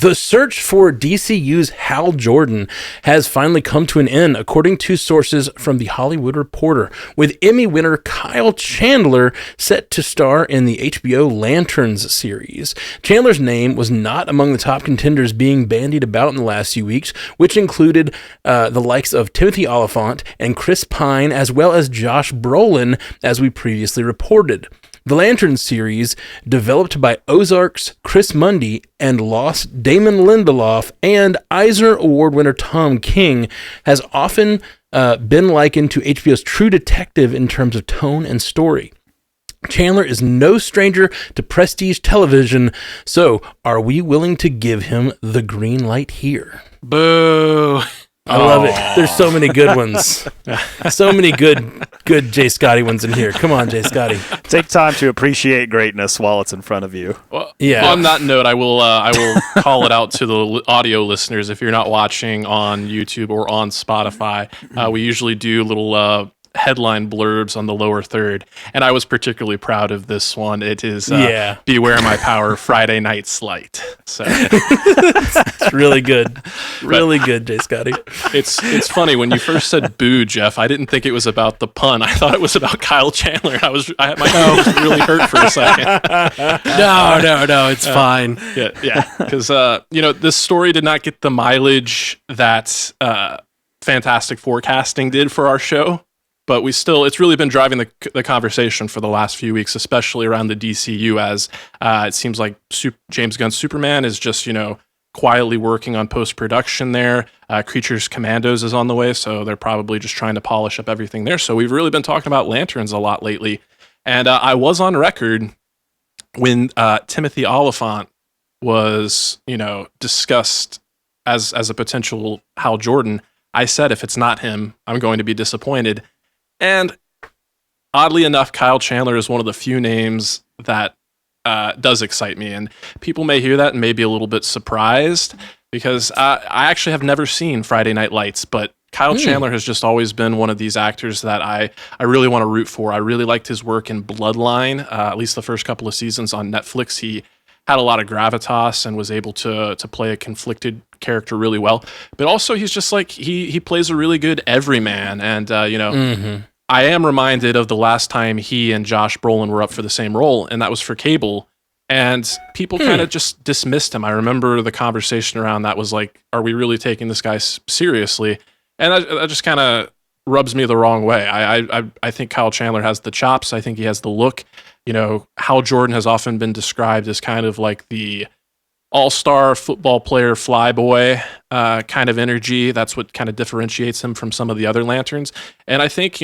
The search for DCU's Hal Jordan has finally come to an end, according to sources from The Hollywood Reporter, with Emmy winner Kyle Chandler set to star in the HBO Lanterns series. Chandler's name was not among the top contenders being bandied about in the last few weeks, which included the likes of Timothy Olyphant and Chris Pine, as well as Josh Brolin, as we previously reported. The Lanterns series, developed by Ozark's Chris Mundy and lost Damon Lindelof and Eisner Award winner Tom King, has often been likened to HBO's True Detective in terms of tone and story. Chandler is no stranger to prestige television, so are we willing to give him the green light here? Boo! I love it. There's so many good ones. So many good Jay Scotty ones in here. Come on, Jay Scotty. Take time to appreciate greatness while it's in front of you. Well, on that note, I will call it out to the audio listeners. If you're not watching on YouTube or on Spotify, we usually do little headline blurbs on the lower third, and I was particularly proud of this one. It is Beware My Power Friday Night Slight. So it's really good. Really good, Jay Scotty. It's funny, when you first said boo, Jeff, I didn't think it was about the pun. I thought it was about Kyle Chandler. My head was really hurt for a second. No, it's fine. Yeah, because this story did not get the mileage that fantastic forecasting did for our show. But it's really been driving the conversation for the last few weeks, especially around the DCU, as it seems like James Gunn's Superman is just, quietly working on post-production there. Creatures Commandos is on the way, so they're probably just trying to polish up everything there. So we've really been talking about Lanterns a lot lately. And I was on record when Timothy Olyphant was, discussed as a potential Hal Jordan. I said, if it's not him, I'm going to be disappointed. And oddly enough, Kyle Chandler is one of the few names that does excite me. And people may hear that and may be a little bit surprised, because I actually have never seen Friday Night Lights, but Kyle Chandler has just always been one of these actors that I really want to root for. I really liked his work in Bloodline, at least the first couple of seasons on Netflix. He had a lot of gravitas and was able to play a conflicted character really well. But also, he's just like, he plays a really good everyman. And, I am reminded of the last time he and Josh Brolin were up for the same role, and that was for Cable. And people kind of just dismissed him. I remember the conversation around that was like, are we really taking this guy seriously? And that just kind of rubs me the wrong way. I think Kyle Chandler has the chops. I think he has the look. Hal Jordan has often been described as kind of like the all-star football player flyboy kind of energy. That's what kind of differentiates him from some of the other Lanterns. And I think,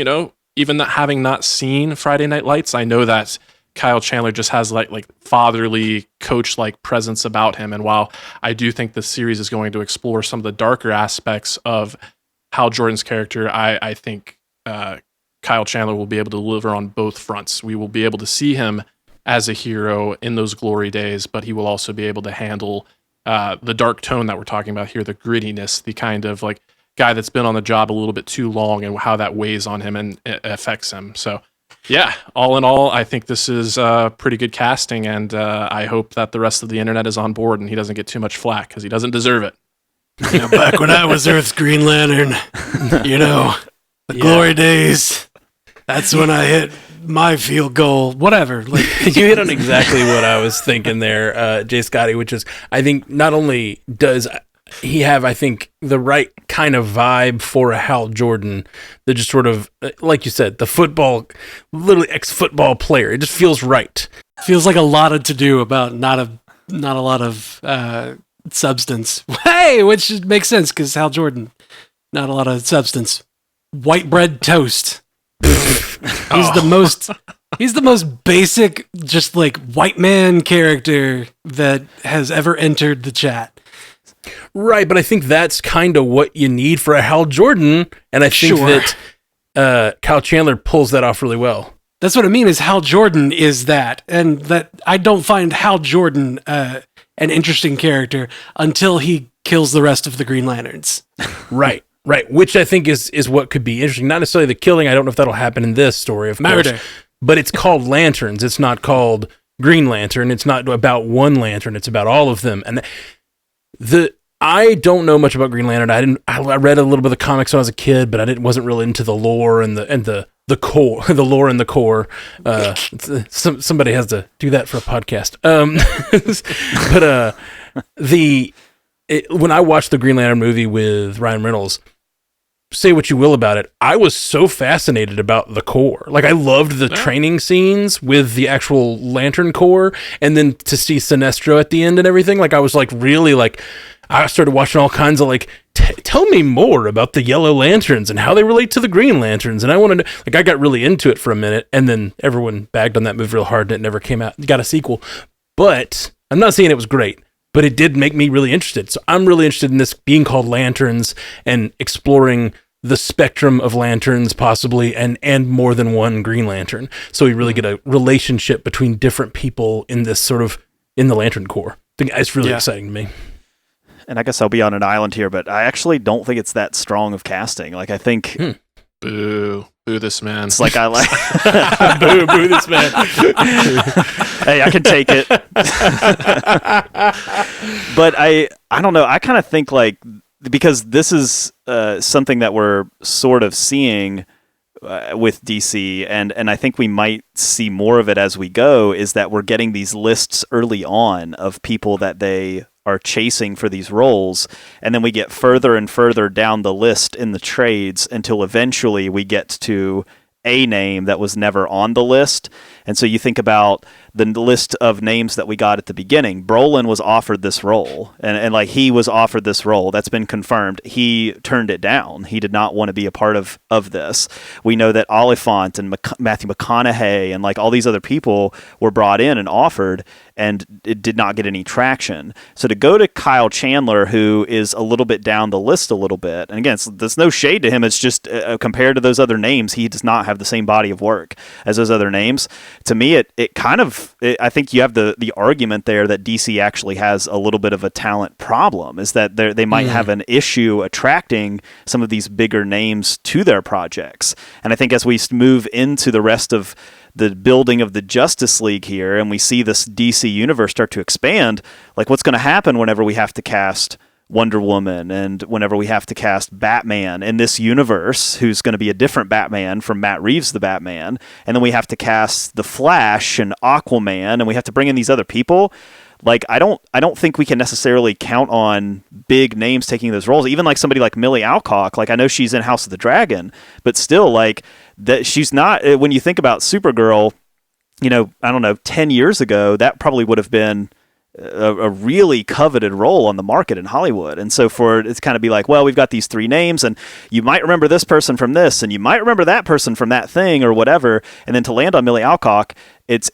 even having not seen Friday Night Lights, I know that Kyle Chandler just has like fatherly, coach-like presence about him. And while I do think the series is going to explore some of the darker aspects of Hal Jordan's character, I think Kyle Chandler will be able to deliver on both fronts. We will be able to see him as a hero in those glory days, but he will also be able to handle the dark tone that we're talking about here, the grittiness, the kind of like guy that's been on the job a little bit too long and how that weighs on him and it affects him. So yeah, all in all, I think this is pretty good casting, and I hope that the rest of the internet is on board and he doesn't get too much flack, because he doesn't deserve it. Back when I was Earth's Green Lantern, the glory days, that's when I hit my field goal, whatever. Like, you hit on exactly what I was thinking there, Jay Scotty, which is, I think not only does he have, I think, the right kind of vibe for a Hal Jordan, that just sort of, like you said, the football, literally ex-football player. It just feels right. Feels like a lot of to do about not a lot of substance. Hey, which makes sense, because Hal Jordan, not a lot of substance. White bread toast. He's the most basic, just like white man character that has ever entered the chat. Right, but I think that's kind of what you need for a Hal Jordan, and I think that Kyle Chandler pulls that off really well. That's what I mean, is Hal Jordan is that, and that I don't find Hal Jordan an interesting character until he kills the rest of the Green Lanterns. Right, which I think is what could be interesting. Not necessarily the killing. I don't know if that'll happen in this story, of Murder. course. But it's called Lanterns. It's not called Green Lantern. It's not about one lantern. It's about all of them. And I don't know much about Green Lantern. I read a little bit of the comics when I was a kid, but wasn't really into the lore and the core, the lore and the core. Somebody has to do that for a podcast. When I watched the Green Lantern movie with Ryan Reynolds, say what you will about it, I was so fascinated about the core. Like, I loved the training scenes with the actual Lantern Corps, and then to see Sinestro at the end and everything. Like, I was like really like, I started watching all kinds of like, tell me more about the Yellow Lanterns and how they relate to the Green Lanterns. And I wanted to, like, I got really into it for a minute, and then everyone bagged on that movie real hard, and it never came out. Got a sequel, but I'm not saying it was great. But it did make me really interested. So I'm really interested in this being called Lanterns and exploring the spectrum of lanterns possibly and more than one Green Lantern. So we really get a relationship between different people in this sort of, in the Lantern Corps. I think it's really exciting to me. And I guess I'll be on an island here, but I actually don't think it's that strong of casting. Like, I think... Boo this man. It's like I like... boo this man. Hey, I can take it. But I don't know. I kind of think like, because this is something that we're sort of seeing with DC, and I think we might see more of it as we go, is that we're getting these lists early on of people that they are chasing for these roles, and then we get further and further down the list in the trades until eventually we get to a name that was never on the list. And so you think about the list of names that we got at the beginning. Brolin was offered this role, and like, he was offered this role. That's been confirmed. He turned it down. He did not want to be a part of this. We know that Olyphant and Matthew McConaughey and like all these other people were brought in and offered, and it did not get any traction. So to go to Kyle Chandler, who is a little bit down the list a little bit, and again, there's no shade to him. It's just compared to those other names, he does not have the same body of work as those other names. To me, it kind of, I think you have the argument there that DC actually has a little bit of a talent problem, is that they might have an issue attracting some of these bigger names to their projects. And I think as we move into the rest of the building of the Justice League here, and we see this DC universe start to expand, like, what's going to happen whenever we have to cast Wonder Woman and whenever we have to cast Batman in this universe, who's going to be a different Batman from Matt Reeves' the Batman, and then we have to cast the Flash and Aquaman, and we have to bring in these other people. Like, I don't think we can necessarily count on big names taking those roles. Even like somebody like Millie Alcock, like, I know she's in House of the Dragon, but still, like, that she's not, when you think about Supergirl, you know, I don't know, 10 years ago, that probably would have been a really coveted role on the market in Hollywood. And so for it to kind of be like, well, we've got these three names, and you might remember this person from this, and you might remember that person from that thing or whatever, and then to land on Millie Alcock, it's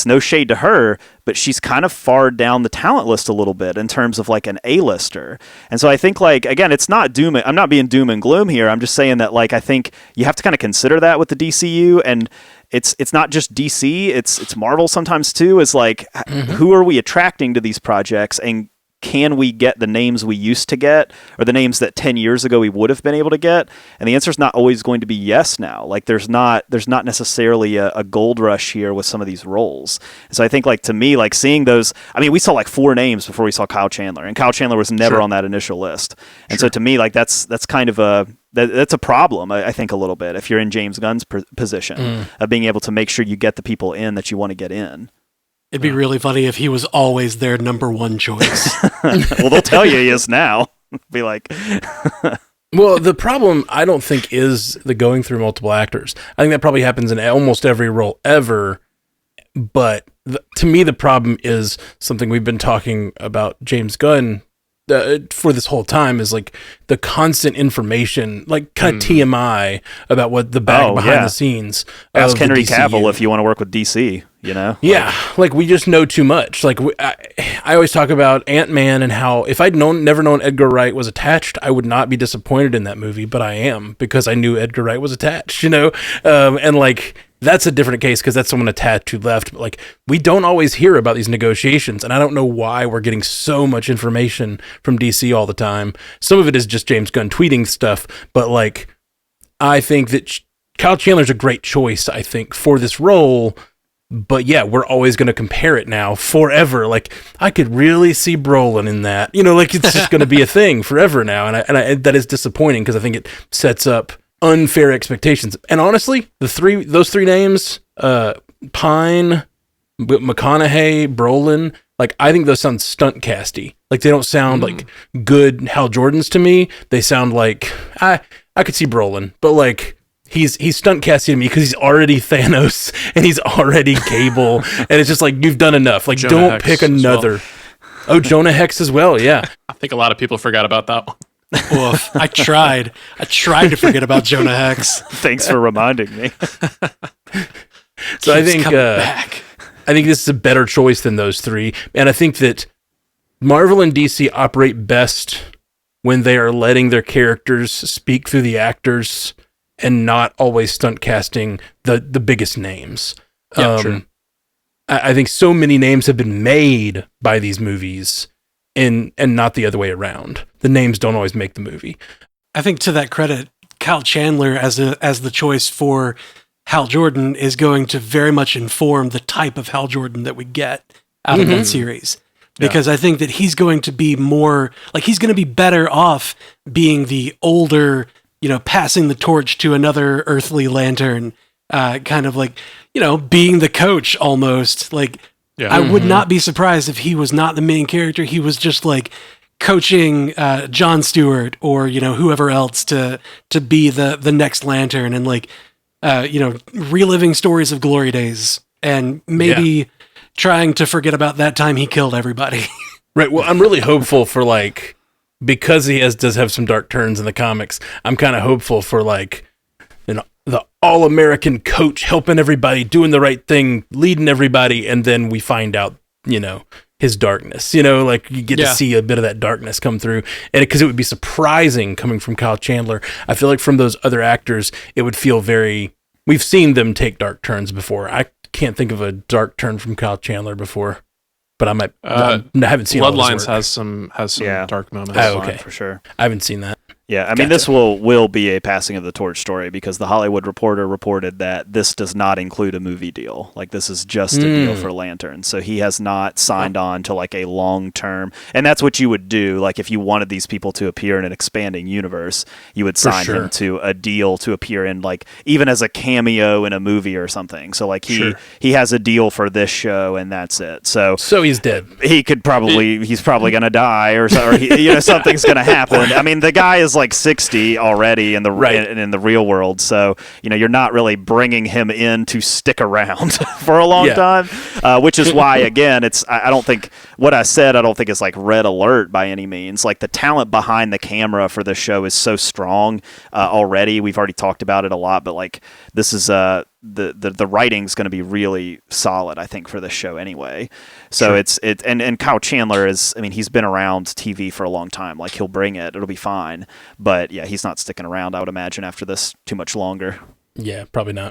no shade to her, but she's kind of far down the talent list a little bit in terms of like an A-lister. And so I think, like, again, it's not doom. I'm not being doom and gloom here. I'm just saying that, like, I think you have to kind of consider that with the DCU, and it's not just DC, it's Marvel sometimes too. Is like, who are we attracting to these projects, and can we get the names we used to get, or the names that 10 years ago we would have been able to get? And the answer is not always going to be yes now. Like, there's not necessarily a gold rush here with some of these roles. So I think, like, to me, like, seeing those, I mean, we saw like 4 names before we saw Kyle Chandler, and Kyle Chandler was never on that initial list. And so to me, like, that's kind of that's a problem, I think, a little bit, if you're in James Gunn's position of being able to make sure you get the people in that you want to get in. It'd be really funny if he was always their number one choice. Well, they'll tell you he is now. Be like... Well, the problem, I don't think, is the going through multiple actors. I think that probably happens in almost every role ever. But to me, the problem is something we've been talking about James Gunn for this whole time, is like the constant information, like kind of TMI about what the behind the scenes. Ask Henry Cavill if you want to work with DC. You know? Yeah, like we just know too much. Like I always talk about Ant-Man and how if I'd never known Edgar Wright was attached, I would not be disappointed in that movie, but I am, because I knew Edgar Wright was attached, you know? And like, that's a different case because that's someone attached who left. But like, we don't always hear about these negotiations, and I don't know why we're getting so much information from DC all the time. Some of it is just James Gunn tweeting stuff, but like, I think that Kyle Chandler's a great choice, I think, for this role, But yeah, we're always going to compare it now forever. Like, I could really see Brolin in that. You know, like, it's just going to be a thing forever now. And that is disappointing because I think it sets up unfair expectations. And honestly, those three names, Pine, McConaughey, Brolin, like, I think those sound stunt casty. Like, they don't sound like good Hal Jordans to me. They sound like, I could see Brolin, but like, he's stunt casting me because he's already Thanos and he's already Cable, and it's just like, you've done enough. Like, Jonah don't Hex pick as another. well. Oh, Jonah Hex as well. Yeah. I think a lot of people forgot about that one. Oof, I tried to forget about Jonah Hex. Thanks for reminding me. So I Keeps think coming back. I think this is a better choice than those three, and I think that Marvel and DC operate best when they are letting their characters speak through the actors and not always stunt casting the biggest names. Yeah, true. I think so many names have been made by these movies and not the other way around. The names don't always make the movie. I think to that credit, Kyle Chandler as the choice for Hal Jordan is going to very much inform the type of Hal Jordan that we get out of that series. Because I think that he's going to be more, like, he's going to be better off being the older, you know, passing the torch to another earthly lantern, kind of like, you know, being the coach almost. Like, Yeah. I would not be surprised if he was not the main character. He was just like coaching Jon Stewart or, you know, whoever else to be the next lantern, and like, you know, reliving stories of glory days and maybe trying to forget about that time he killed everybody. Right. Well, I'm really hopeful for, like, because he does have some dark turns in the comics, I'm kind of hopeful for, like, you know, the all-American coach helping everybody, doing the right thing, leading everybody, and then we find out, you know, his darkness. You know, like, you get to see a bit of that darkness come through, and because it would be surprising coming from Kyle Chandler. I feel like from those other actors, it would feel very. We've seen them take dark turns before. I can't think of a dark turn from Kyle Chandler before, but I might. I haven't seen all his Bloodlines work. has some dark moments. Oh, okay. For sure. I haven't seen that. Yeah, I mean, this will be a passing of the torch story because the Hollywood Reporter reported that this does not include a movie deal. Like, this is just a deal for Lanterns. So he has not signed on to, like, a long-term... And that's what you would do. Like, if you wanted these people to appear in an expanding universe, you would sign him to a deal to appear in, like, even as a cameo in a movie or something. So, like, he has a deal for this show, and that's it. So he's dead. He could probably... He's probably going to die, or you know, something's going to happen. I mean, the guy is, like, 60 already in the in the real world, so you know, you're not really bringing him in to stick around for a long time, which is why, again, it's I don't think what I said is like red alert by any means. Like, the talent behind the camera for this show is so strong already. We've already talked about it a lot, but like, this is the writing's going to be really solid, I think, for this show anyway. So and Kyle Chandler is, I mean, he's been around TV for a long time. Like, he'll bring it. It'll be fine. But yeah, he's not sticking around, I would imagine, after this too much longer. Yeah, probably not.